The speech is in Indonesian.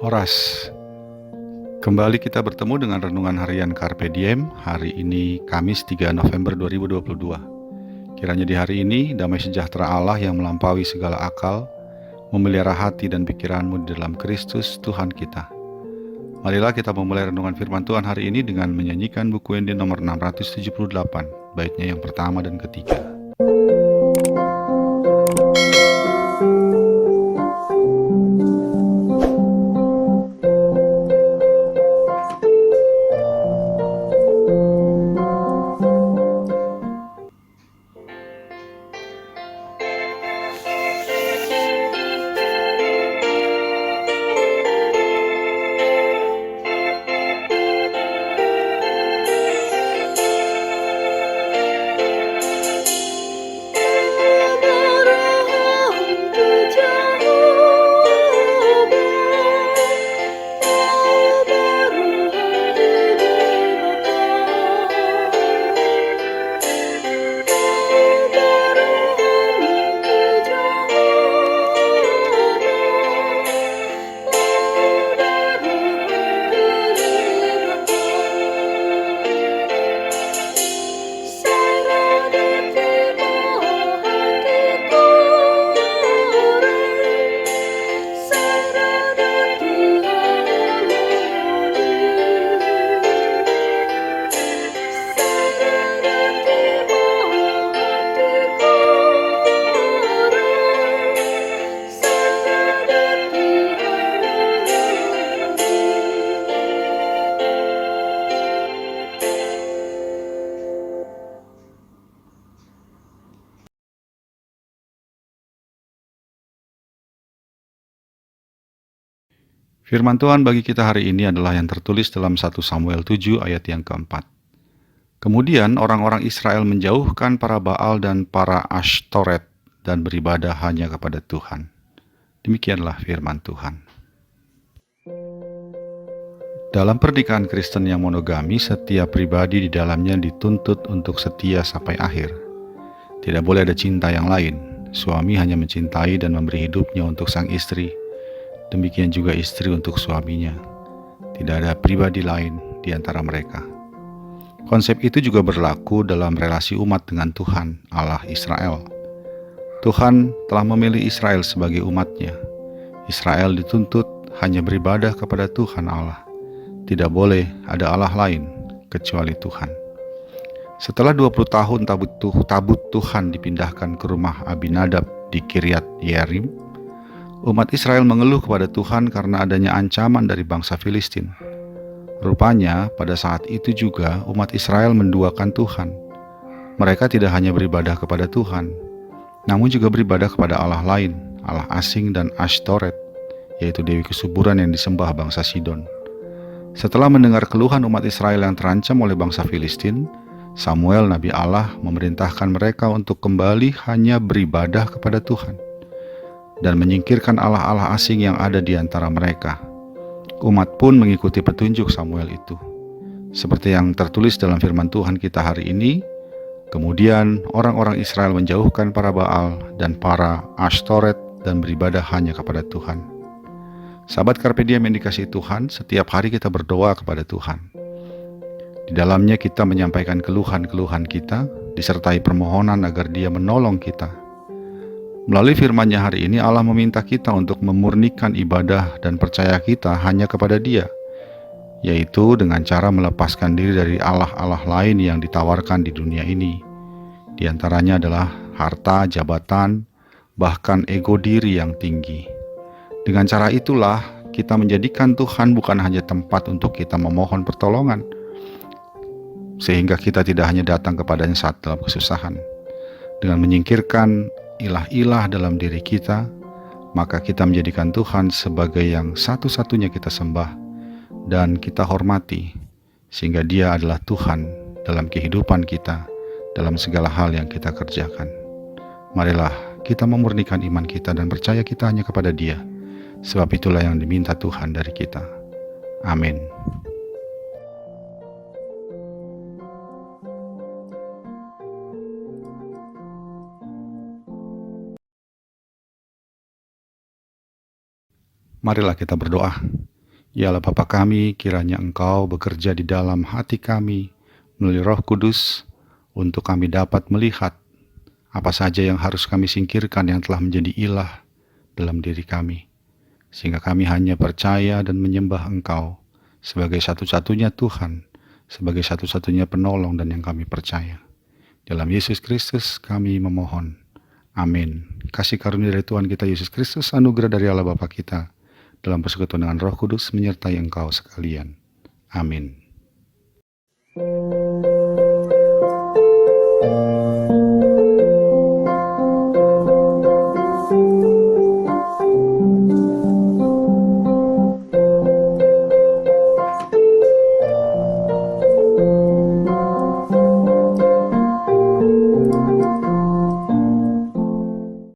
Horas. Kembali kita bertemu dengan renungan harian Carpe Diem. Hari ini Kamis 3 November 2022. Kiranya di hari ini damai sejahtera Allah yang melampaui segala akal memelihara hati dan pikiranmu di dalam Kristus Tuhan kita. Marilah kita memulai renungan firman Tuhan hari ini dengan menyanyikan buku Ende nomor 678, baitnya yang pertama dan ketiga. Firman Tuhan bagi kita hari ini adalah yang tertulis dalam 1 Samuel 7 ayat yang keempat. Kemudian orang-orang Israel menjauhkan para Baal dan para Ashtoret dan beribadah hanya kepada Tuhan. Demikianlah firman Tuhan. Dalam pernikahan Kristen yang monogami, setiap pribadi di dalamnya dituntut untuk setia sampai akhir. Tidak boleh ada cinta yang lain. Suami hanya mencintai dan memberi hidupnya untuk sang istri. Demikian juga istri untuk suaminya. Tidak ada pribadi lain di antara mereka. Konsep itu juga berlaku dalam relasi umat dengan Tuhan, Allah Israel. Tuhan telah memilih Israel sebagai umatnya. Israel dituntut hanya beribadah kepada Tuhan Allah. Tidak boleh ada Allah lain kecuali Tuhan. Setelah 20 tahun tabut Tuhan dipindahkan ke rumah Abinadab di Kiryat Yearim, umat Israel mengeluh kepada Tuhan karena adanya ancaman dari bangsa Filistin. Rupanya pada saat itu juga umat Israel menduakan Tuhan. Mereka tidak hanya beribadah kepada Tuhan, namun juga beribadah kepada Allah lain, Allah asing dan Ashtoret, yaitu dewi kesuburan yang disembah bangsa Sidon. Setelah mendengar keluhan umat Israel yang terancam oleh bangsa Filistin, Samuel Nabi Allah memerintahkan mereka untuk kembali hanya beribadah kepada Tuhan dan menyingkirkan Allah-Allah asing yang ada di antara mereka. Umat pun mengikuti petunjuk Samuel itu. Seperti yang tertulis dalam firman Tuhan kita hari ini, kemudian orang-orang Israel menjauhkan para Baal dan para Ashtoret dan beribadah hanya kepada Tuhan. Sahabat Carpe Diem yang dikasihi Tuhan, setiap hari kita berdoa kepada Tuhan. Di dalamnya kita menyampaikan keluhan-keluhan kita, disertai permohonan agar Dia menolong kita. Melalui firman-Nya hari ini, Allah meminta kita untuk memurnikan ibadah dan percaya kita hanya kepada Dia, yaitu dengan cara melepaskan diri dari Allah-Allah lain yang ditawarkan di dunia ini. Di antaranya adalah harta, jabatan, bahkan ego diri yang tinggi. Dengan cara itulah kita menjadikan Tuhan bukan hanya tempat untuk kita memohon pertolongan, sehingga kita tidak hanya datang kepadanya saat dalam kesusahan. Dengan menyingkirkan ilah-ilah dalam diri kita, maka kita menjadikan Tuhan sebagai yang satu-satunya kita sembah dan kita hormati, sehingga Dia adalah Tuhan dalam kehidupan kita, dalam segala hal yang kita kerjakan. Marilah kita memurnikan iman kita dan percaya kita hanya kepada Dia, sebab itulah yang diminta Tuhan dari kita. Amin. Marilah kita berdoa. Ya Allah Bapa kami, kiranya Engkau bekerja di dalam hati kami melalui Roh Kudus untuk kami dapat melihat apa saja yang harus kami singkirkan yang telah menjadi ilah dalam diri kami, sehingga kami hanya percaya dan menyembah Engkau sebagai satu-satunya Tuhan, sebagai satu-satunya penolong dan yang kami percaya. Dalam Yesus Kristus kami memohon. Amin. Kasih karunia dari Tuhan kita Yesus Kristus, anugerah dari Allah Bapa kita, dalam persekutuan dengan Roh Kudus menyertai engkau sekalian. Amin.